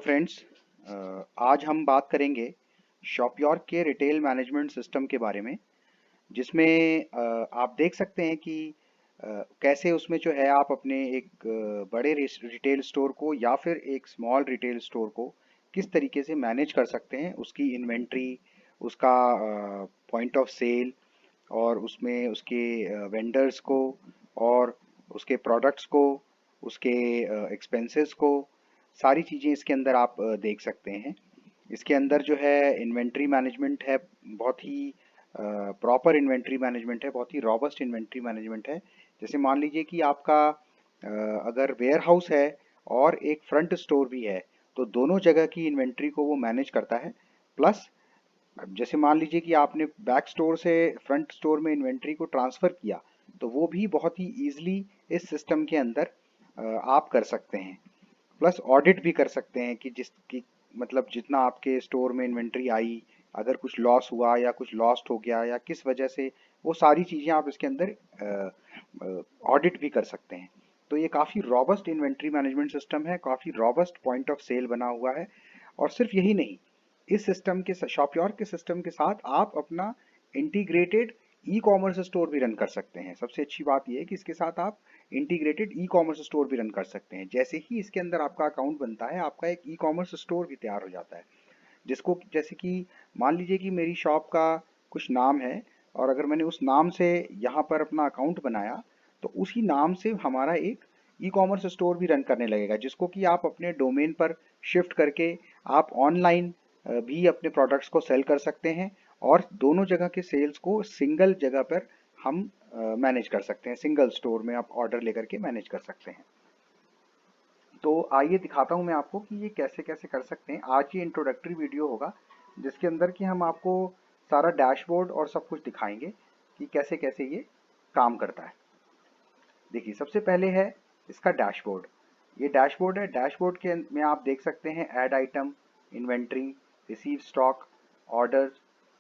Friends, आज हम बात करेंगे शॉपयॉर्क के रिटेल मैनेजमेंट सिस्टम के बारे में, जिसमें आप देख सकते हैं कि कैसे उसमें जो है आप अपने एक बड़े रिटेल स्टोर को या फिर एक स्मॉल रिटेल स्टोर को किस तरीके से मैनेज कर सकते हैं। उसकी इन्वेंट्री, उसका पॉइंट ऑफ सेल और उसमें उसके वेंडर्स को और उसके प्रोडक्ट्स को, उसके एक्सपेंसेस को, सारी चीज़ें इसके अंदर आप देख सकते हैं। इसके अंदर जो है इन्वेंट्री मैनेजमेंट है, बहुत ही प्रॉपर इन्वेंट्री मैनेजमेंट है, बहुत ही रॉबस्ट इन्वेंट्री मैनेजमेंट है। जैसे मान लीजिए कि आपका अगर वेयर हाउस है और एक फ्रंट स्टोर भी है, तो दोनों जगह की इन्वेंट्री को वो मैनेज करता है। प्लस अब जैसे मान लीजिए कि आपने बैक स्टोर से फ्रंट स्टोर में इन्वेंट्री को ट्रांसफ़र किया, तो वो भी बहुत ही ईजिली इस सिस्टम के अंदर आप कर सकते हैं। प्लस ऑडिट भी कर सकते हैं कि जिसकी मतलब जितना आपके स्टोर में इन्वेंट्री आई, अगर कुछ लॉस हुआ या कुछ लॉस्ट हो गया या किस वजह से, वो सारी चीज़ें आप इसके अंदर ऑडिट भी कर सकते हैं। तो ये काफ़ी रॉबस्ट इन्वेंट्री मैनेजमेंट सिस्टम है, काफ़ी रॉबस्ट पॉइंट ऑफ सेल बना हुआ है। और सिर्फ यही नहीं, इस सिस्टम के शॉपयॉर्क के सिस्टम के साथ आप अपना इंटीग्रेटेड ई कॉमर्स स्टोर भी रन कर सकते हैं। सबसे अच्छी बात यह है कि इसके साथ आप इंटीग्रेटेड ई कॉमर्स स्टोर भी रन कर सकते हैं। जैसे ही इसके अंदर आपका अकाउंट बनता है, आपका एक ई कॉमर्स स्टोर भी तैयार हो जाता है, जिसको जैसे कि मान लीजिए कि मेरी शॉप का कुछ नाम है और अगर मैंने उस नाम से यहाँ पर अपना अकाउंट बनाया, तो उसी नाम से हमारा एक ई कॉमर्स स्टोर भी रन करने लगेगा, जिसको कि आप अपने डोमेन पर शिफ्ट करके आप ऑनलाइन भी अपने प्रोडक्ट्स को सेल कर सकते हैं। और दोनों जगह के सेल्स को सिंगल जगह पर हम मैनेज कर सकते हैं। सिंगल स्टोर में आप ऑर्डर लेकर के मैनेज कर सकते हैं। तो आइए दिखाता हूँ मैं आपको कि ये कैसे कैसे कर सकते हैं। आज ये इंट्रोडक्टरी वीडियो होगा, जिसके अंदर कि हम आपको सारा डैशबोर्ड और सब कुछ दिखाएंगे कि कैसे कैसे ये काम करता है। देखिए, सबसे पहले है इसका डैशबोर्ड। ये डैशबोर्ड है। डैशबोर्ड के में आप देख सकते हैं add item, inventory, receive stock, order,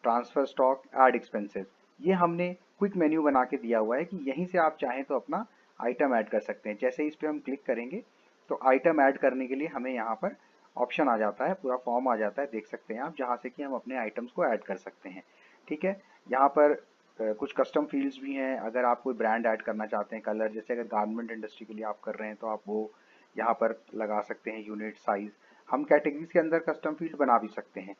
transfer stock, add expenses. ये हमने क्विक मेन्यू बना के दिया हुआ है कि यहीं से आप चाहें तो अपना आइटम ऐड कर सकते हैं। जैसे इस पर हम क्लिक करेंगे तो आइटम ऐड करने के लिए हमें यहाँ पर ऑप्शन आ जाता है, पूरा फॉर्म आ जाता है, देख सकते हैं आप, जहाँ से कि हम अपने आइटम्स को ऐड कर सकते हैं। ठीक है। यहाँ पर कुछ कस्टम फील्ड्स भी हैं। अगर आप कोई ब्रांड ऐड करना चाहते हैं, कलर, जैसे अगर गारमेंट इंडस्ट्री के लिए आप कर रहे हैं तो आप वो यहाँ पर लगा सकते हैं। यूनिट, साइज, हम कैटेगरीज के अंदर कस्टम फील्ड बना भी सकते हैं,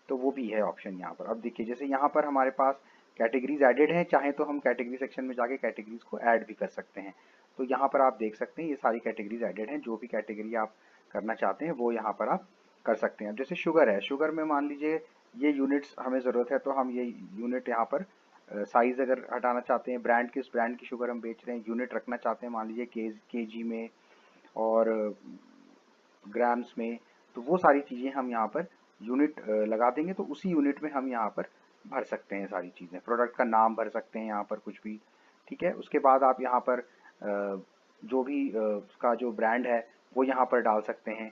तो वो भी है ऑप्शन यहाँ पर। अब देखिए, जैसे यहाँ पर हमारे पास कैटेगरीज एडेड हैं, चाहे तो हम कैटेगरी सेक्शन में जाके कैटेगरीज को ऐड भी कर सकते हैं। तो यहाँ पर आप देख सकते हैं ये सारी कैटेगरीज एडेड हैं। जो भी कैटेगरी आप करना चाहते हैं वो यहाँ पर आप कर सकते हैं। अब जैसे शुगर है, शुगर में मान लीजिए ये यूनिट्स हमें ज़रूरत है, तो हम ये यूनिट यहाँ पर, साइज अगर हटाना चाहते हैं, ब्रांड किस ब्रांड की शुगर हम बेच रहे हैं, यूनिट रखना चाहते हैं मान लीजिए केजी में और ग्राम्स में, तो वो सारी चीज़ें हम यहाँ पर यूनिट लगा देंगे, तो उसी यूनिट में हम यहाँ पर भर सकते हैं सारी चीज़ें। प्रोडक्ट का नाम भर सकते हैं यहाँ पर, कुछ भी। ठीक है। उसके बाद आप यहाँ पर जो भी उसका जो ब्रांड है वो यहाँ पर डाल सकते हैं,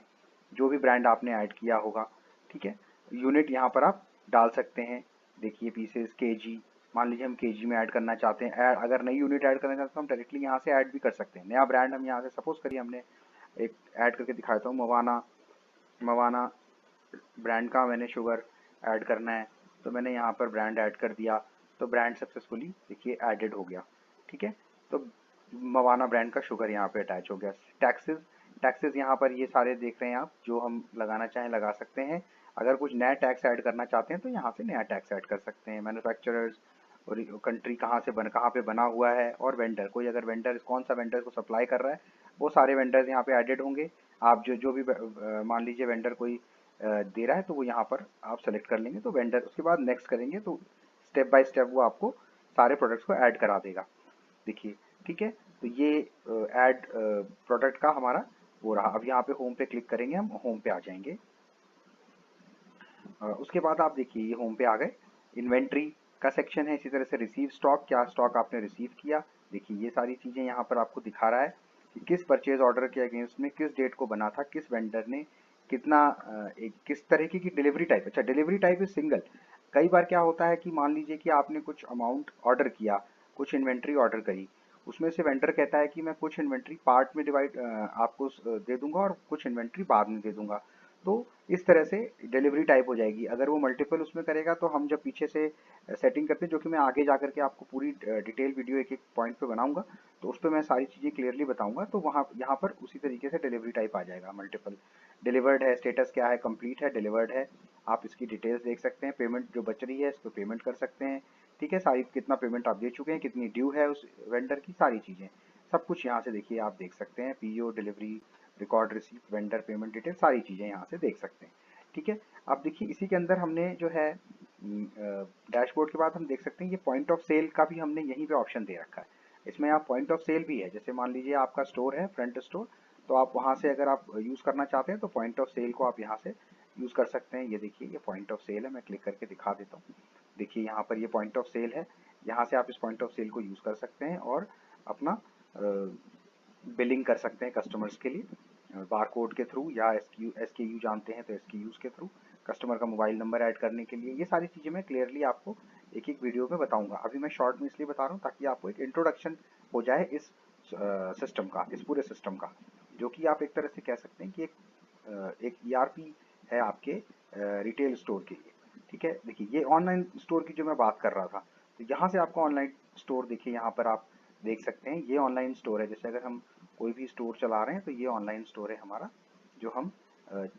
जो भी ब्रांड आपने ऐड किया होगा। ठीक है। यूनिट यहाँ पर आप डाल सकते हैं। देखिए, पीसेस, केजी, मान लीजिए हम केजी में ऐड करना चाहते हैं। अगर नई यूनिट ऐड करना चाहते हैं तो हम डायरेक्टली यहाँ से ऐड भी कर सकते हैं। नया ब्रांड हम यहाँ से, सपोज करिए हमने एक ऐड करके दिखाता हूँ, मवाना। मवाना ब्रांड का मैंने शुगर ऐड करना है, तो मैंने यहाँ पर ब्रांड ऐड कर दिया, तो ब्रांड सक्सेसफुली देखिए ऐडेड हो गया। ठीक है। तो मवाना ब्रांड का शुगर यहाँ पे अटैच हो गया। टैक्सेस, टैक्सेस यहाँ पर ये सारे देख रहे हैं आप, जो हम लगाना चाहें लगा सकते हैं। अगर कुछ नया टैक्स ऐड करना चाहते हैं तो यहाँ से नया टैक्स ऐड कर सकते हैं। मैन्युफैक्चरर्स और कंट्री कहाँ पे बना हुआ है, और वेंडर, कोई अगर वेंडर कौन सा वेंडर को सप्लाई कर रहा है, वो सारे वेंडर्स यहाँ पे ऐडेड होंगे। आप जो जो भी मान लीजिए वेंडर कोई दे रहा है, तो वो यहाँ पर आप सेलेक्ट कर लेंगे, तो वेंडर, उसके बाद नेक्स्ट करेंगे तो स्टेप बाय स्टेप वो आपको सारे प्रोडक्ट्स को ऐड करा देगा। देखिए, ठीक है। तो ये ऐड प्रोडक्ट का हमारा वो रहा। अब यहाँ पे होम पे क्लिक करेंगे, हम होम पे आ जाएंगे। उसके बाद आप देखिए ये होम पे आ गए। इन्वेंट्री का सेक्शन है, इसी तरह से रिसीव स्टॉक, क्या स्टॉक आपने रिसीव किया। देखिए ये सारी चीज़ें यहाँ पर आपको दिखा रहा है कि किस परचेज ऑर्डर के अगेंस्ट में किस डेट को बना था, किस वेंडर ने कितना, एक किस तरीके की डिलीवरी टाइप। अच्छा, डिलीवरी टाइप इज सिंगल। कई बार क्या होता है कि मान लीजिए कि आपने कुछ अमाउंट ऑर्डर किया, कुछ इन्वेंट्री ऑर्डर करी, उसमें से वेंडर कहता है कि मैं कुछ इन्वेंट्री पार्ट में डिवाइड आपको दे दूंगा और कुछ इन्वेंट्री बाद में दे दूंगा। तो इस तरह से डिलीवरी टाइप हो जाएगी। अगर वो मल्टीपल उसमें करेगा तो हम जब पीछे से सेटिंग करते हैं, जो कि मैं आगे जा करके आपको पूरी डिटेल वीडियो एक एक पॉइंट पे बनाऊंगा, तो उस पर मैं सारी चीज़ें क्लियरली बताऊंगा। तो वहाँ यहाँ पर उसी तरीके से डिलीवरी टाइप आ जाएगा मल्टीपल। डिलीवर्ड है, स्टेटस क्या है, कंप्लीट है, डिलीवर्ड है, आप इसकी डिटेल्स देख सकते हैं। पेमेंट जो बच रही है इस पर पेमेंट कर सकते हैं, ठीक है। सारी कितना पेमेंट आप दे चुके हैं, कितनी ड्यू है उस वेंडर की, सारी चीज़ें सब कुछ यहाँ से देखिए आप देख सकते हैं। PO, delivery record, receipt, vendor payment detail, सारी चीज़ें यहाँ से देख सकते हैं, ठीक है। अब देखिए इसी के अंदर हमने जो है डैशबोर्ड के बाद हम देख सकते हैं ये पॉइंट ऑफ सेल का भी हमने यहीं पे ऑप्शन दे रखा है। इसमें आप पॉइंट ऑफ सेल भी है, जैसे मान लीजिए आपका स्टोर है, फ्रंट स्टोर, तो आप वहाँ से अगर आप यूज़ करना चाहते हैं तो पॉइंट ऑफ सेल को आप यहाँ से यूज़ कर सकते हैं। ये देखिए ये पॉइंट ऑफ सेल है, मैं क्लिक करके दिखा देता हूँ। देखिए यहाँ पर ये पॉइंट ऑफ सेल है, यहाँ से आप इस पॉइंट ऑफ सेल को यूज़ कर सकते हैं और अपना बिलिंग कर सकते हैं कस्टमर्स के लिए बार कोड के थ्रू, या एसकेयू जानते हैं तो एसकेयूज के थ्रू, कस्टमर का मोबाइल नंबर ऐड करने के लिए। ये सारी चीज़ें मैं क्लियरली आपको एक एक वीडियो में बताऊंगा। अभी मैं शॉर्ट में इसलिए बता रहा हूँ ताकि आपको एक इंट्रोडक्शन हो जाए इस सिस्टम का, इस पूरे सिस्टम का, जो कि आप एक तरह से कह सकते हैं कि एक ईआरपी है आपके रिटेल स्टोर के लिए, ठीक है। देखिए ये ऑनलाइन स्टोर की जो मैं बात कर रहा था, तो यहाँ से आपको ऑनलाइन स्टोर देखिए यहाँ पर आप देख सकते हैं, ये ऑनलाइन स्टोर है। जैसे अगर हम कोई भी स्टोर चला रहे हैं तो ये ऑनलाइन स्टोर है हमारा, जो हम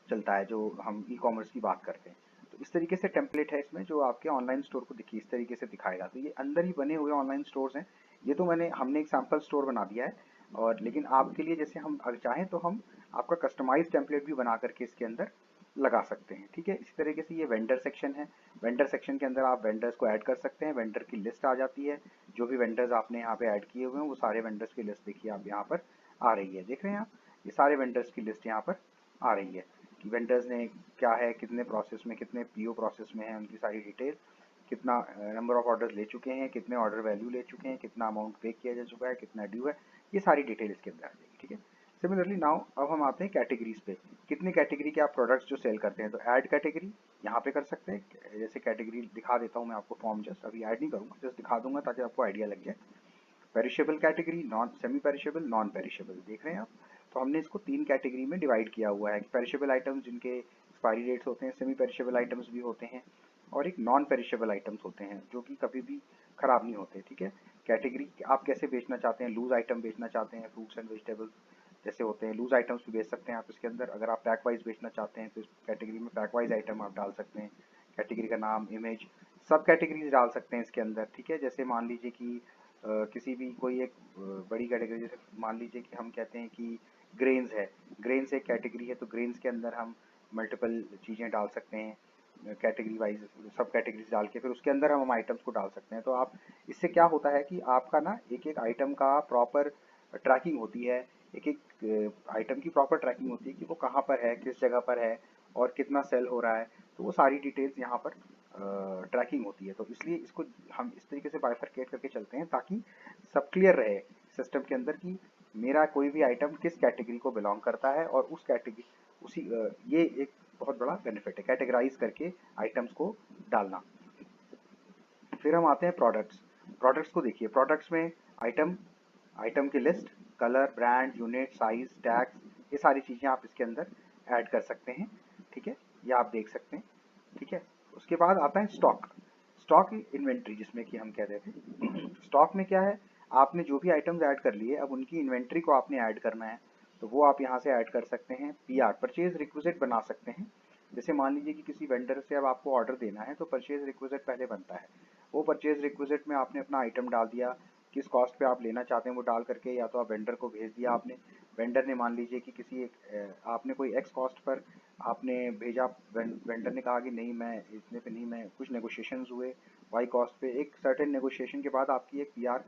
चलता है, जो हम ई कॉमर्स की बात करते हैं। तो इस तरीके से टेम्पलेट है इसमें, जो आपके ऑनलाइन स्टोर को देखिए इस तरीके से दिखाएगा। तो ये अंदर ही बने हुए ऑनलाइन स्टोर्स हैं। ये तो हमने एक सैम्पल स्टोर बना दिया है, और लेकिन आपके लिए जैसे हम अगर चाहें तो हम आपका कस्टमाइज टेम्पलेट भी बना करके इसके अंदर लगा सकते हैं, ठीक है। इसी तरीके से ये वेंडर सेक्शन है। वेंडर सेक्शन के अंदर आप वेंडर्स को ऐड कर सकते हैं, वेंडर की लिस्ट आ जाती है। जो भी वेंडर्स आपने यहाँ पे ऐड किए हुए हैं वो सारे वेंडर्स की लिस्ट देखिए आप यहाँ पर आ रही है, देख रहे हैं आप, ये सारे वेंडर्स की लिस्ट यहाँ पर आ रही है कि वेंडर्स ने क्या है, कितने प्रोसेस में, कितने पीओ प्रोसेस में है, उनकी सारी डिटेल, कितना नंबर ऑफ ऑर्डर ले चुके हैं, कितने ऑर्डर वैल्यू ले चुके हैं, कितना अमाउंट पे किया जा चुका है, कितना ड्यू है, ये सारी डिटेल इसके अंदर आ जाएगी, ठीक है। सिमिलरली नाउ अब हम आते हैं कैटेगरीज पे। कितनी कैटेगरी के आप प्रोडक्ट्स जो सेल करते हैं, तो ऐड कैटेगरी यहाँ पे कर सकते हैं। जैसे कैटेगरी दिखा देता हूँ मैं आपको, फॉर्म जस्ट अभी ऐड नहीं करूँगा, जस्ट दिखा दूंगा ताकि आपको आइडिया लग जाए। Perishable category, non semi perishable, non perishable, देख रहे हैं आप। तो हमने इसको 3 कैटेगरी में डिवाइड किया हुआ है। पेरिशेबल आइटम्स जिनके एक्सपायरी डेट्स होते हैं, सेमी पेरिशेबल आइटम्स भी होते हैं, और एक नॉन पेरिशेबल आइटम्स होते हैं जो कि कभी भी खराब नहीं होते, ठीक है। कैटेगरी आप कैसे बेचना चाहते हैं, लूज आइटम बेचना चाहते हैं, फ्रूट्स एंड वेजिटेबल्स जैसे होते हैं, लूज आइटम्स भी बेच सकते हैं आप इसके अंदर। अगर आप पैक वाइज बेचना चाहते हैं तो इस कैटेगरी में पैक वाइज आइटम आप डाल सकते हैं। कैटेगरी का नाम, इमेज, सब कैटेगरीज डाल सकते हैं इसके अंदर, ठीक है। जैसे मान लीजिए कि किसी भी कोई एक बड़ी कैटेगरी, जैसे मान लीजिए कि हम कहते हैं कि ग्रेन्स है, ग्रेन्स एक कैटेगरी है, तो ग्रेन्स के अंदर हम मल्टीपल चीज़ें डाल सकते हैं कैटेगरी वाइज, सब कैटेगरीज डाल के फिर उसके अंदर हम आइटम्स को डाल सकते हैं। तो आप इससे क्या होता है कि आपका ना एक एक आइटम का प्रॉपर ट्रैकिंग होती है, एक एक आइटम की प्रॉपर ट्रैकिंग होती है कि वो कहाँ पर है, किस जगह पर है, और कितना सेल हो रहा है। तो वो सारी डिटेल्स यहाँ पर ट्रैकिंग होती है। तो इसलिए इसको हम इस तरीके से बाइफरकेट करके चलते हैं ताकि सब क्लियर रहे सिस्टम के अंदर कि मेरा कोई भी आइटम किस कैटेगरी को बिलोंग करता है, और उस कैटेगरी उसी ये एक बहुत बड़ा बेनिफिट है कैटेगराइज करके आइटम्स को डालना। फिर हम आते हैं प्रोडक्ट्स। प्रोडक्ट्स को देखिए, प्रोडक्ट्स में आइटम, आइटम की list, colour, brand, unit, size, tax, ये सारी चीज़ें आप इसके अंदर ऐड कर सकते हैं, ठीक है। ये आप देख सकते हैं, ठीक है। उसके बाद आता है स्टॉक। स्टॉक इन्वेंट्री जिसमें कि हम कहते थे स्टॉक में क्या है, आपने जो भी आइटम्स ऐड कर लिए अब उनकी इन्वेंट्री को आपने ऐड करना है, तो वो आप यहाँ से ऐड कर सकते हैं। पीआर, परचेज रिक्विजिट बना सकते हैं। जैसे मान लीजिए कि किसी वेंडर से अब आपको ऑर्डर देना है तो परचेज रिक्विजिट पहले बनता है। वो परचेज रिक्विजिट में आपने अपना आइटम डाल दिया, किस कॉस्ट पे आप लेना चाहते हैं वो डाल करके, या तो आप वेंडर को भेज दिया आपने। वेंडर ने मान लीजिए कि किसी एक आपने कोई एक्स कॉस्ट पर आपने भेजा, वेंडर ने कहा कि नहीं मैं इतने पे नहीं, मैं कुछ नेगोशिएशंस हुए वाई कॉस्ट पे, एक सर्टेन नेगोशिएशन के बाद आपकी एक पीआर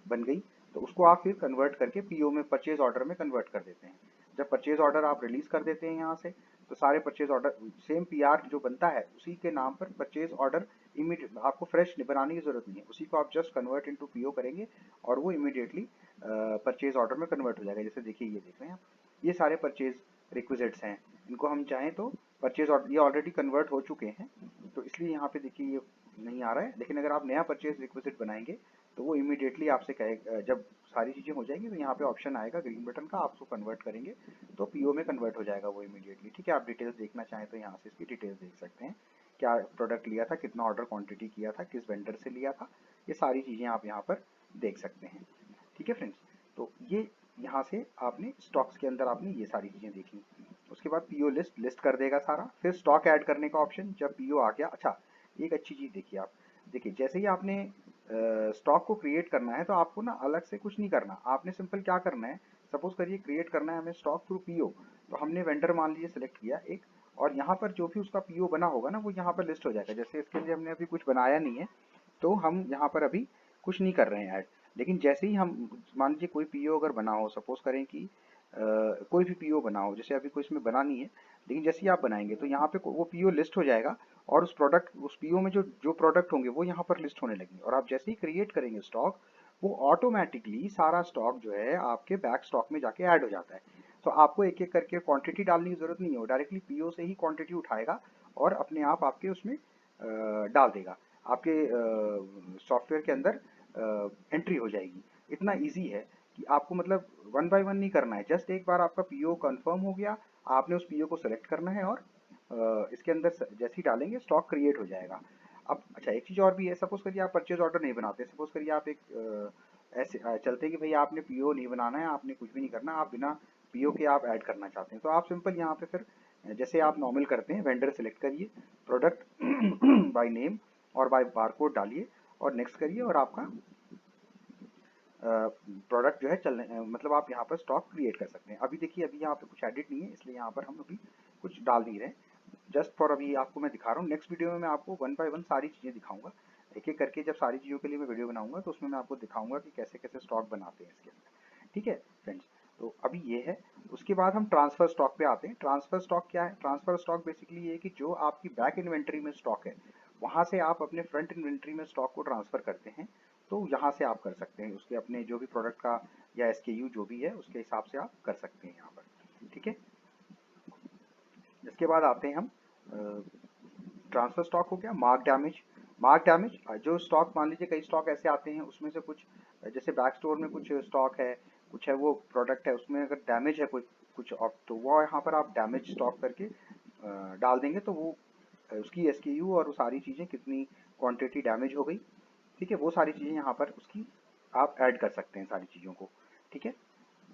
बन गई, तो उसको आप फिर कन्वर्ट करके पीओ में, परचेज ऑर्डर में कन्वर्ट कर देते हैं। जब परचेज ऑर्डर आप रिलीज कर देते हैं यहाँ से, तो सारे परचेज ऑर्डर सेम पीआर जो बनता है उसी के नाम पर परचेज ऑर्डर इमीडिएट, आपको फ्रेश बनाने की जरूरत नहीं है, उसी को आप जस्ट कन्वर्ट इनटू पीओ करेंगे और वो इमीडिएटली परचेज ऑर्डर में कन्वर्ट हो जाएगा। जैसे देखिए ये देख रहे हैं आप, ये सारे परचेज रिक्विजिट्स हैं, इनको हम चाहें तो परचेज ऑर्डर, ये ऑलरेडी कन्वर्ट हो चुके हैं, तो इसलिए यहाँ पे देखिए ये नहीं आ रहा है, लेकिन अगर आप नया परचेज रिक्विजिट बनाएंगे तो वो इमीडिएटली आपसे कहे, जब सारी चीज़ें हो जाएंगी तो यहाँ पे ऑप्शन आएगा ग्रीन बटन का, आप उसको कन्वर्ट करेंगे तो पीओ में कन्वर्ट हो जाएगा वो इमीडिएटली। ठीक है, आप डिटेल्स देखना चाहें तो यहाँ से इसकी डिटेल्स देख सकते हैं, क्या प्रोडक्ट लिया था, कितना ऑर्डर क्वांटिटी किया था, किस वेंडर से लिया था, ये सारी चीज़ें आप यहाँ पर देख सकते हैं। ठीक है फ्रेंड्स, तो ये यहाँ से आपने स्टॉक्स के अंदर आपने ये सारी चीज़ें देखी। उसके बाद पीओ लिस्ट लिस्ट कर देगा सारा, फिर स्टॉक ऐड करने का ऑप्शन जब पीओ आ गया। अच्छा, एक अच्छी चीज़ देखिए आप, देखिए जैसे ही आपने स्टॉक को क्रिएट करना है तो आपको ना अलग से कुछ नहीं करना, आपने सिंपल क्या करना है, सपोज करिए क्रिएट करना है हमें स्टॉक थ्रू पीओ, तो हमने वेंडर मान लीजिए सेलेक्ट किया एक, और यहाँ पर जो भी उसका पीओ बना होगा ना वो यहाँ पर लिस्ट हो जाएगा। जैसे इसके लिए हमने अभी कुछ बनाया नहीं है तो हम यहाँ पर अभी कुछ नहीं कर रहे हैं ऐड, लेकिन जैसे ही हम मान लीजिए कोई पीओ अगर बना हो, सपोज करें कि कोई भी पीओ बना हो, जैसे अभी कोई इसमें बना नहीं है, लेकिन जैसे ही आप बनाएंगे तो यहाँ पे वो पीओ लिस्ट हो जाएगा, और उस पीओ में जो जो प्रोडक्ट होंगे वो यहाँ पर लिस्ट होने लगेंगे, और आप जैसे ही क्रिएट करेंगे स्टॉक, वो ऑटोमेटिकली सारा स्टॉक जो है आपके बैक स्टॉक में जाके ऐड हो जाता है। तो आपको एक एक करके क्वांटिटी डालने की जरूरत नहीं है, वो डायरेक्टली पीओ से ही क्वांटिटी उठाएगा और अपने आप आपके उसमें डाल देगा, आपके सॉफ्टवेयर के अंदर एंट्री हो जाएगी। इतना इजी है कि आपको मतलब वन बाय वन नहीं करना है, जस्ट एक बार आपका पीओ कंफर्म हो गया, आपने उस पीओ को सेलेक्ट करना है और इसके अंदर जैसे ही डालेंगे स्टॉक क्रिएट हो जाएगा। अब अच्छा, एक चीज़ और भी है, सपोज करिए आप परचेज ऑर्डर नहीं बनाते, सपोज करिए आप एक ऐसे चलते कि भाई आपने पीओ नहीं बनाना है, आपने कुछ भी नहीं करना, आप बिना पीओ के आप ऐड करना चाहते हैं, तो आप सिंपल यहाँ पे फिर जैसे आप नॉर्मल करते हैं, वेंडर सेलेक्ट करिए, प्रोडक्ट बाय नेम और बाय बारकोड डालिए और नेक्स्ट करिए, और आपका प्रोडक्ट जो है चलने मतलब आप यहाँ पर स्टॉक क्रिएट कर सकते हैं। अभी देखिए अभी यहाँ पे कुछ एडिट नहीं है, इसलिए यहाँ पर हम अभी कुछ डाल नहीं रहे, जस्ट फॉर अभी आपको मैं दिखा रहा हूँ। नेक्स्ट वीडियो में मैं आपको वन बाय वन सारी चीज़ें दिखाऊंगा, एक एक करके, जब सारी चीज़ों के लिए मैं वीडियो बनाऊंगा तो उसमें मैं आपको दिखाऊंगा कि कैसे कैसे स्टॉक बनाते हैं इसके अंदर। ठीक है फ्रेंड्स, तो अभी ये है। उसके बाद हम ट्रांसफर स्टॉक पे आते हैं। ट्रांसफर स्टॉक क्या है? ट्रांसफर स्टॉक बेसिकली ये है कि जो आपकी बैक इन्वेंट्री में स्टॉक है वहां से आप अपने फ्रंट इन्वेंट्री में स्टॉक को ट्रांसफर करते हैं, तो यहाँ से आप कर सकते हैं उसके अपने जो भी प्रोडक्ट का या एसकेयू जो भी है उसके हिसाब से आप कर सकते हैं यहाँ पर। ठीक है, इसके बाद आते हैं हम ट्रांसफर स्टॉक हो गया। मार्क डैमेज, मार्क डैमेज जो स्टॉक, मान लीजिए कई स्टॉक ऐसे आते हैं उसमें से कुछ जैसे बैक स्टोर में कुछ स्टॉक है, कुछ है वो प्रोडक्ट है उसमें अगर डैमेज है कोई कुछ तो वो यहाँ पर आप डैमेज स्टॉक करके डाल देंगे, तो वो उसकी एसकेयू और वो सारी चीज़ें कितनी क्वांटिटी डैमेज हो गई, ठीक है, वो सारी चीज़ें यहाँ पर उसकी आप ऐड कर सकते हैं सारी चीज़ों को। ठीक है,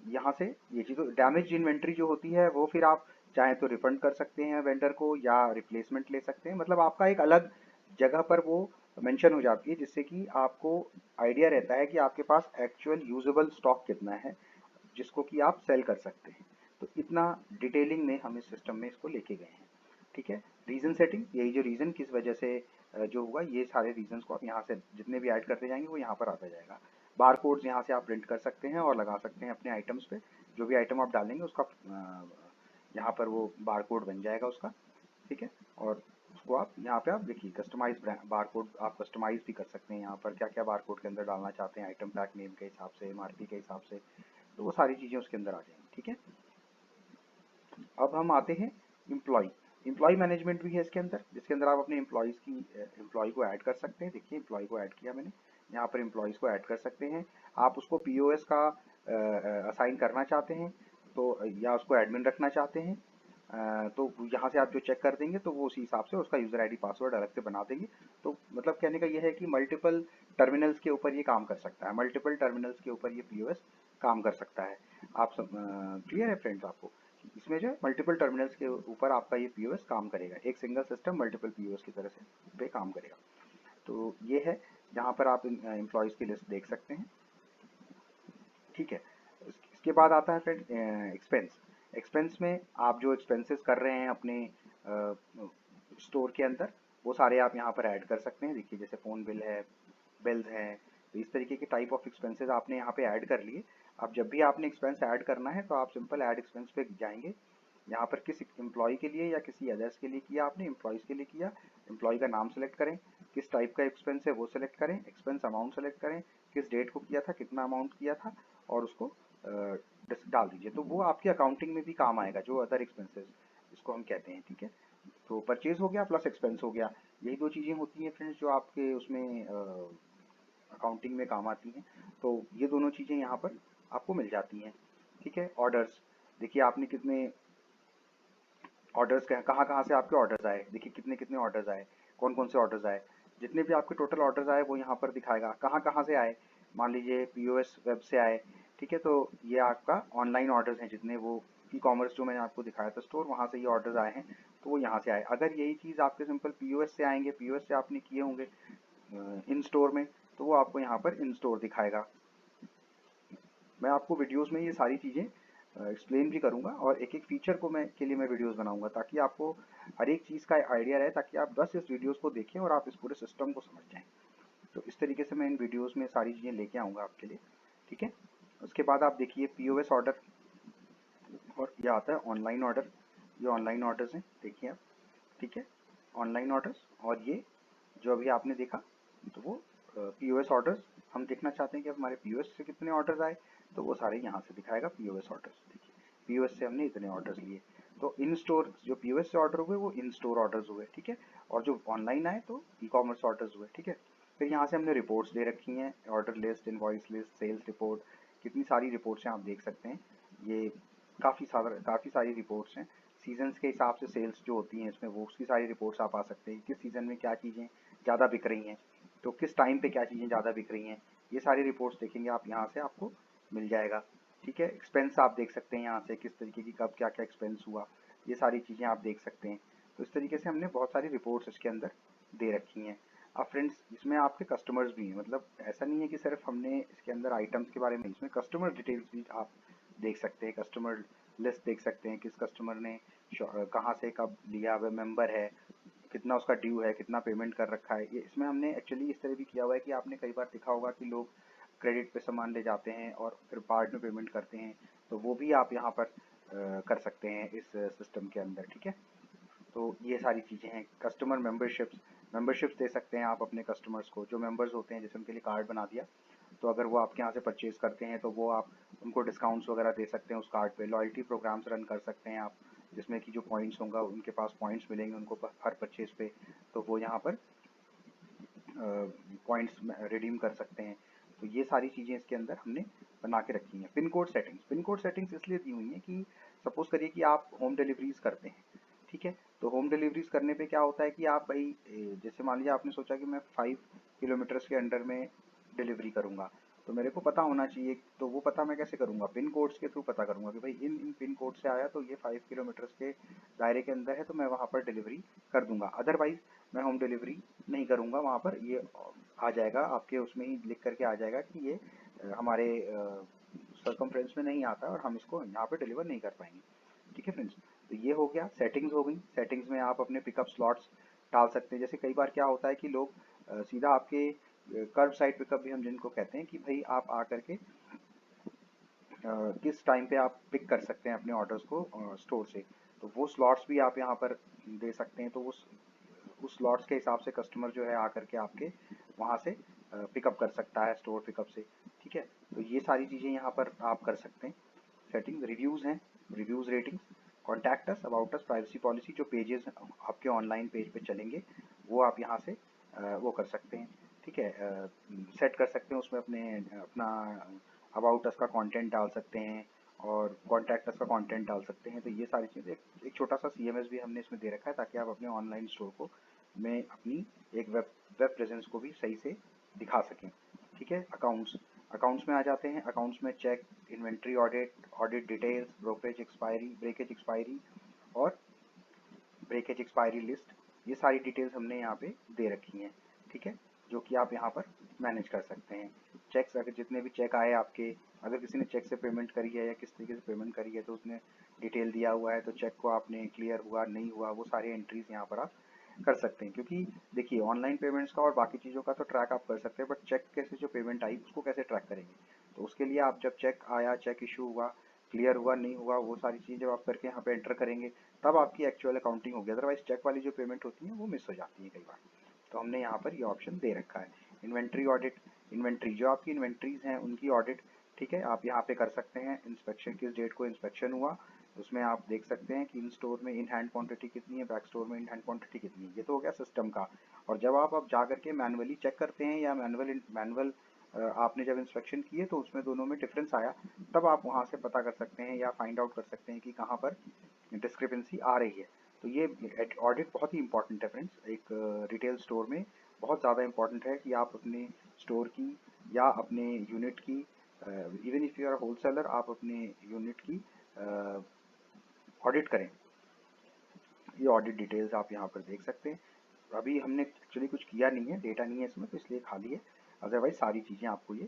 यहाँ से ये चीज़, डैमेज इन्वेंट्री जो होती है वो फिर आप चाहे तो रिफंड कर सकते हैं वेंडर को या रिप्लेसमेंट ले सकते हैं, मतलब आपका एक अलग जगह पर वो मेंशन हो जाती है, जिससे कि आपको आइडिया रहता है कि आपके पास एक्चुअल यूजेबल स्टॉक कितना है जिसको कि आप सेल कर सकते हैं। तो इतना डिटेलिंग में हम इस सिस्टम में इसको लेके गए हैं। ठीक है, रीजन सेटिंग, यही जो रीजन किस वजह से जो हुआ, ये सारे रीजंस को आप यहाँ से जितने भी ऐड करते जाएंगे वो यहाँ पर आता जाएगा। बार कोड्स यहाँ से आप प्रिंट कर सकते हैं और लगा सकते हैं अपने आइटम्स पे, जो भी आइटम आप डालेंगे उसका यहाँ पर वो बार कोड बन जाएगा उसका। ठीक है, और उसको आप यहाँ पे आप देखिए कस्टमाइज बार कोड आप कस्टमाइज भी कर सकते हैं, यहाँ पर क्या क्या बार कोड के अंदर डालना चाहते हैं, आइटम पैक नेम के हिसाब से, एमआरपी के हिसाब से, तो वो सारी चीज़ें उसके अंदर आ जाएंगी। ठीक है, अब हम आते हैं इम्प्लॉय। इम्प्लॉय मैनेजमेंट भी है इसके अंदर, जिसके अंदर आप अपने एम्प्लॉयज़ की एम्प्लॉय को ऐड कर सकते हैं। देखिए एम्प्लॉय को ऐड किया मैंने, यहाँ पर एम्प्लॉयज़ को ऐड कर सकते हैं। आप उसको पीओएस का असाइन करना चाहते हैं तो, या उसको एडमिन रखना चाहते हैं तो यहाँ से आप जो चेक कर देंगे तो वो उसी हिसाब से उसका यूज़र आईडी पासवर्ड अलग से बना देंगे। तो मतलब कहने का ये है कि मल्टीपल टर्मिनल्स के ऊपर ये काम कर सकता है, मल्टीपल टर्मिनल्स के ऊपर ये पीओएस काम कर सकता है। आप सब क्लियर है फ्रेंड्स आपको? इसमें जो है मल्टीपल टर्मिनल्स के ऊपर आपका ये पीओएस काम करेगा, एक सिंगल सिस्टम मल्टीपल पीओएस की तरह से पे काम करेगा। तो ये है, यहाँ पर आप एम्प्लॉयज़ की लिस्ट देख सकते हैं। ठीक है, इसके बाद आता है फ्रेंड एक्सपेंस। एक्सपेंस में आप जो एक्सपेंसेस कर रहे हैं अपने स्टोर के अंदर वो सारे आप यहाँ पर ऐड कर सकते हैं। देखिए जैसे फ़ोन बिल है, बिल्स हैं, तो इस तरीके के टाइप ऑफ एक्सपेंसेस आपने यहाँ पे ऐड कर लिए। अब जब भी आपने एक्सपेंस ऐड करना है तो आप सिंपल ऐड एक्सपेंस पे जाएंगे, यहाँ पर किस एम्प्लॉय के लिए या किसी अदर्स के लिए किया आपने, एम्प्लॉयज़ के लिए किया, एम्प्लॉय का नाम सेलेक्ट करें, किस टाइप का एक्सपेंस है वो सेलेक्ट करें, एक्सपेंस अमाउंट सेलेक्ट करें, किस डेट को किया था, कितना अमाउंट किया था, और उसको डाल दीजिए, तो वो आपकी अकाउंटिंग में भी काम आएगा, जो अदर एक्सपेंसेस इसको हम कहते हैं। ठीक है, तो परचेज हो गया प्लस एक्सपेंस हो गया। यही दो चीज़ें होती हैं फ्रेंड्स जो आपके उसमें अकाउंटिंग में काम आती हैं। तो ये दोनों चीज़ें यहाँ पर आपको मिल जाती हैं। ठीक है, ऑर्डर्स देखिए आपने कितने ऑर्डर्स, कहाँ कहाँ से आपके ऑर्डर्स आए, देखिए कितने कितने ऑर्डर्स आए, कौन कौन से ऑर्डर्स आए, जितने भी आपके टोटल ऑर्डर्स आए वो यहाँ पर दिखाएगा। कहाँ कहाँ से आए, मान लीजिए पीओएस वेब से आए। ठीक है, तो ये आपका ऑनलाइन ऑर्डर्स हैं जितने, वो ई कॉमर्स जो मैंने आपको दिखाया था स्टोर, वहाँ से ये ऑर्डर्स आए हैं तो वो यहाँ से आए। अगर यही चीज़ आपके सिंपल पीओएस से आएंगे, पीओएस से आपने किए होंगे इन स्टोर में, तो वो आपको यहाँ पर इन स्टोर दिखाएगा। मैं आपको वीडियोस में ये सारी चीज़ें एक्सप्लेन भी करूँगा और एक एक फीचर को मैं के लिए मैं वीडियोस बनाऊंगा ताकि आपको हर एक चीज़ का आइडिया रहे, ताकि आप बस इस वीडियोस को देखें और आप इस पूरे सिस्टम को समझ जाएं। तो इस तरीके से मैं इन वीडियोस में सारी चीज़ें लेके आऊँगा आपके लिए। ठीक है, उसके बाद आप देखिए पीओएस ऑर्डर और ये आता है ऑनलाइन ऑर्डर। ये ऑनलाइन ऑर्डर्स हैं, देखिए आप। ठीक है, ऑनलाइन ऑर्डर्स, और ये जो अभी आपने देखा तो वो पीओएस ऑर्डर्स। हम देखना चाहते हैं कि हमारे पीओएस से कितने ऑर्डर्स आए, तो वो सारे यहाँ से दिखाएगा पीओएस ऑर्डर्स। देखिए पीओएस से हमने इतने ऑर्डर्स लिए, तो इन स्टोर जो पीओएस से ऑर्डर हुए वो इन स्टोर ऑर्डर्स हुए। ठीक है, और जो ऑनलाइन आए तो ई कॉमर्स ऑर्डर्स हुए। ठीक है, फिर यहाँ से हमने रिपोर्ट्स दे रखी हैं, order list, invoice list, sales report, कितनी सारी रिपोर्ट्स हैं आप देख सकते हैं। ये काफ़ी सारी रिपोर्ट्स हैं। सीजन्स के हिसाब से सेल्स जो होती हैं इसमें, वो उसकी सारी रिपोर्ट्स आप आ सकते हैं, किस सीज़न में क्या चीज़ें ज़्यादा बिक रही हैं, तो किस टाइम पे क्या चीज़ें ज़्यादा बिक रही हैं, ये सारी रिपोर्ट्स देखेंगे आप, यहाँ से आपको मिल जाएगा। ठीक है, एक्सपेंस आप देख सकते हैं यहाँ से, किस तरीके की कब क्या क्या एक्सपेंस हुआ, ये सारी चीज़ें आप देख सकते हैं। तो इस तरीके से हमने बहुत सारी रिपोर्ट्स इसके अंदर दे रखी हैं। अब फ्रेंड्स इसमें आपके कस्टमर्स भी हैं, मतलब ऐसा नहीं है कि सिर्फ हमने इसके अंदर आइटम्स के बारे में, इसमें कस्टमर डिटेल्स भी आप देख सकते हैं। कस्टमर लिस्ट देख सकते हैं, किस कस्टमर ने कहाँ से कब लिया, वह मेंबर है, कितना उसका ड्यू है, कितना पेमेंट कर रखा है। ये इसमें हमने एक्चुअली इस तरह भी किया हुआ है कि आपने कई बार देखा होगा कि लोग क्रेडिट पे सामान ले जाते हैं और फिर बाद में पेमेंट करते हैं, तो वो भी आप यहाँ पर कर सकते हैं इस सिस्टम के अंदर। ठीक है, तो ये सारी चीज़ें हैं। कस्टमर मेंबरशिप्स, मेंबरशिप्स दे सकते हैं आप अपने कस्टमर्स को, जो मेंबर्स होते हैं जैसे उनके लिए कार्ड बना दिया, तो अगर वो आपके यहाँ से परचेज करते हैं तो वो आप उनको डिस्काउंट्स वगैरह दे सकते हैं उस कार्ड पे। लॉयल्टी प्रोग्राम्स रन कर सकते हैं आप, जिसमें कि जो पॉइंट्स होगा उनके पास पॉइंट्स मिलेंगे उनको हर परचेज पे, तो वो यहाँ पर पॉइंट्स रिडीम कर सकते हैं। तो ये सारी चीज़ें इसके अंदर हमने बना के रखी हैं। Pin code settings, pin code settings इसलिए दी हुई हैं कि सपोज करिए कि आप होम डिलीवरीज करते हैं। ठीक है, तो होम डिलीवरीज करने पे क्या होता है कि आप भाई जैसे मान लीजिए आपने सोचा कि मैं 5 किलोमीटर्स के अंडर में डिलीवरी करूँगा, तो मेरे को पता होना चाहिए, तो वो पता मैं कैसे करूँगा, पिन कोड्स के थ्रू पता करूँगा कि भाई इन इन पिन कोड से आया तो ये 5 किलोमीटर्स के दायरे के अंदर है, तो मैं वहाँ पर डिलीवरी कर दूंगा। अदरवाइज मैं होम डिलीवरी नहीं करूँगा, वहाँ पर ये आ जाएगा आपके उसमें ही लिख करके आ जाएगा कि ये हमारे सरकमफ्रेंस में नहीं आता और हम इसको यहाँ पर डिलीवर नहीं कर पाएंगे। ठीक है फ्रेंड्स, तो ये हो गया, सेटिंग्स हो गई। सेटिंग्स में आप अपने पिकअप स्लॉट्स डाल सकते हैं। जैसे कई बार क्या होता है कि लोग सीधा आपके कर्ब साइड पिकअप भी हम जिनको कहते हैं कि भाई आप आ करके किस टाइम पे आप पिक कर सकते हैं अपने ऑर्डर्स को स्टोर से, तो वो स्लॉट्स भी आप यहाँ पर दे सकते हैं। तो उस स्लॉट्स के हिसाब से कस्टमर जो है आकर के आपके वहाँ से पिकअप कर सकता है स्टोर पिकअप से। ठीक है, तो ये सारी चीज़ें यहाँ पर आप कर सकते हैं। सेटिंग, रिव्यूज़ हैं, reviews, ratings, contact us, about us, privacy policy, जो पेजेस आपके ऑनलाइन पेज पे चलेंगे वो आप यहाँ से वो कर सकते हैं। ठीक है, सेट कर सकते हैं उसमें अपना अबाउट अस का कंटेंट डाल सकते हैं और कॉन्टैक्ट अस का कंटेंट डाल सकते हैं। तो ये सारी चीज़ें, एक छोटा सा सीएमएस भी हमने इसमें दे रखा है ताकि आप अपने ऑनलाइन स्टोर को में अपनी एक वेब प्रेजेंस को भी सही से दिखा सकें। ठीक है, अकाउंट्स, अकाउंट्स में आ जाते हैं। अकाउंट्स में check, inventory audit, audit details, brokerage expiry, breakage expiry और ब्रेकेज एक्सपायरी लिस्ट, ये सारी डिटेल्स हमने यहाँ पे दे रखी हैं। ठीक है, जो कि आप यहाँ पर मैनेज कर सकते हैं। चेक्स, अगर जितने भी चेक आए आपके, अगर किसी ने चेक से पेमेंट करी है या किस तरीके से पेमेंट करी है तो उसने डिटेल दिया हुआ है, तो चेक को आपने क्लियर हुआ नहीं हुआ वो सारे एंट्रीज यहाँ पर आप कर सकते हैं। क्योंकि देखिए ऑनलाइन पेमेंट्स का और बाकी चीज़ों का तो ट्रैक आप कर सकते हैं, बट चेक कैसे, जो पेमेंट आई उसको कैसे ट्रैक करेंगे, तो उसके लिए आप जब चेक आया, चेक इशू हुआ, क्लियर हुआ नहीं हुआ, वो सारी चीज़ें जब आप करके यहाँ पे एंटर करेंगे तब आपकी एक्चुअल अकाउंटिंग होगी। अदरवाइज चेक वाली जो पेमेंट होती है वो मिस हो जाती है कई बार, तो हमने यहाँ पर ये ऑप्शन दे रखा है। इन्वेंट्री ऑडिट, इन्वेंट्री जो आपकी इन्वेंट्रीज हैं उनकी ऑडिट, ठीक है, आप यहाँ पे कर सकते हैं। इंस्पेक्शन, किस डेट को इंस्पेक्शन हुआ, उसमें आप देख सकते हैं कि इन स्टोर में इन हैंड क्वांटिटी कितनी है, बैक स्टोर में इन हैंड क्वांटिटी कितनी है। ये तो हो गया सिस्टम का। और जब आप जा करके मैनुअली चेक करते हैं या मैनुअल आपने जब इंस्पेक्शन किए तो उसमें दोनों में डिफरेंस आया, तब आप वहाँ से पता कर सकते हैं या फाइंड आउट कर सकते हैं कि कहाँ पर डिस्क्रिपेंसी आ रही है। तो ये ऑडिट बहुत ही इंपॉर्टेंट है फ्रेंड्स, एक रिटेल स्टोर में बहुत ज़्यादा इंपॉर्टेंट है कि आप अपने स्टोर की या अपने यूनिट की, even if you are wholesaler, आप अपने यूनिट की ऑडिट करें। ये ऑडिट डिटेल्स आप यहाँ पर देख सकते हैं। अभी हमने एक्चुअली कुछ किया नहीं है, डेटा नहीं है इसमें, तो इसलिए खाली है, अदरवाइज सारी चीज़ें आपको ये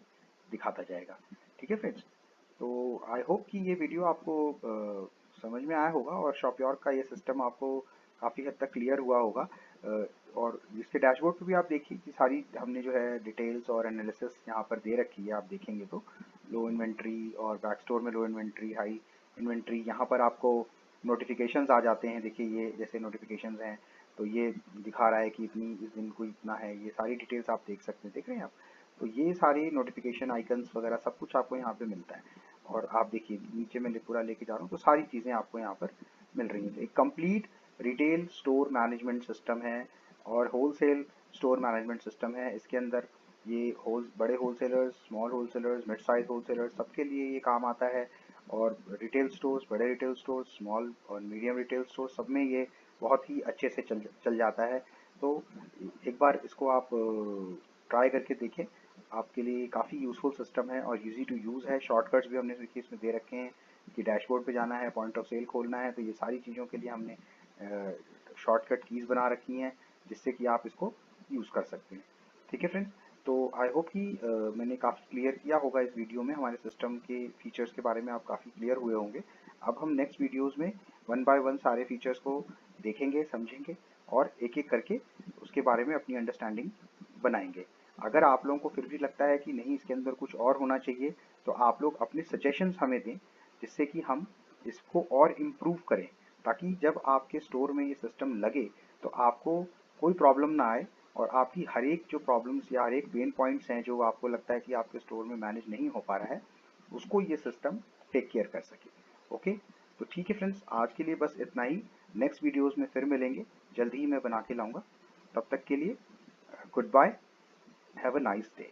दिखाता जाएगा। ठीक है फ्रेंड्स, तो आई होप कि ये वीडियो आपको समझ में आया होगा और शॉपयॉर्क का ये सिस्टम आपको काफ़ी हद तक क्लियर हुआ होगा। और इसके डैशबोर्ड पे भी आप देखिए कि सारी हमने जो है डिटेल्स और एनालिसिस यहाँ पर दे रखी है। आप देखेंगे तो लो इन्वेंट्री और बैक स्टोर में लो इन्वेंट्री, हाई इन्वेंट्री, यहाँ पर आपको नोटिफिकेशंस आ जाते हैं। देखिए ये जैसे नोटिफिकेशंस हैं तो ये दिखा रहा है कि इतनी इस दिन को इतना है, ये सारी डिटेल्स आप देख सकते हैं, देख रहे हैं आप। तो ये सारी नोटिफिकेशन आइकन्स वगैरह सब कुछ आपको यहाँ पे मिलता है। और आप देखिए नीचे मैं पूरा लेके जा रहा हूँ तो सारी चीज़ें आपको यहाँ पर मिल रही हैं। तो एक complete retail store management system है और होलसेल स्टोर मैनेजमेंट सिस्टम है। इसके अंदर ये बड़े wholesalers, small wholesalers, mid size wholesalers, सबके लिए ये काम आता है। और रिटेल स्टोर्स, बड़े रिटेल स्टोर्स, स्मॉल और मीडियम रिटेल स्टोर्स, सब में ये बहुत ही अच्छे से चल जाता है। तो एक बार इसको आप ट्राई करके देखें, आपके लिए काफ़ी यूज़फुल सिस्टम है और इजी टू यूज़ है। शॉर्टकट्स भी हमने देखिए इसमें दे रखे हैं कि डैशबोर्ड पे जाना है, पॉइंट ऑफ सेल खोलना है, तो ये सारी चीज़ों के लिए हमने शॉर्टकट कीज़ बना रखी हैं जिससे कि आप इसको यूज़ कर सकते हैं। ठीक है फ्रेंड्स, तो आई होप कि मैंने काफ़ी क्लियर किया होगा इस वीडियो में, हमारे सिस्टम के फीचर्स के बारे में आप काफ़ी क्लियर हुए होंगे। अब हम नेक्स्ट वीडियोस में वन बाय वन सारे फीचर्स को देखेंगे, समझेंगे और एक एक करके उसके बारे में अपनी अंडरस्टैंडिंग बनाएंगे। अगर आप लोगों को फिर भी लगता है कि नहीं इसके अंदर कुछ और होना चाहिए, तो आप लोग अपने सजेशंस हमें दें जिससे कि हम इसको और इम्प्रूव करें, ताकि जब आपके स्टोर में ये सिस्टम लगे तो आपको कोई प्रॉब्लम ना आए और आपकी हर एक जो प्रॉब्लम्स या हर एक पेन पॉइंट्स हैं जो आपको लगता है कि आपके स्टोर में मैनेज नहीं हो पा रहा है, उसको ये सिस्टम टेक केयर कर सके। ओके, तो ठीक है फ्रेंड्स, आज के लिए बस इतना ही। नेक्स्ट वीडियोस में फिर मिलेंगे, जल्द ही मैं बना के लाऊंगा। तब तक के लिए goodbye, have a nice day.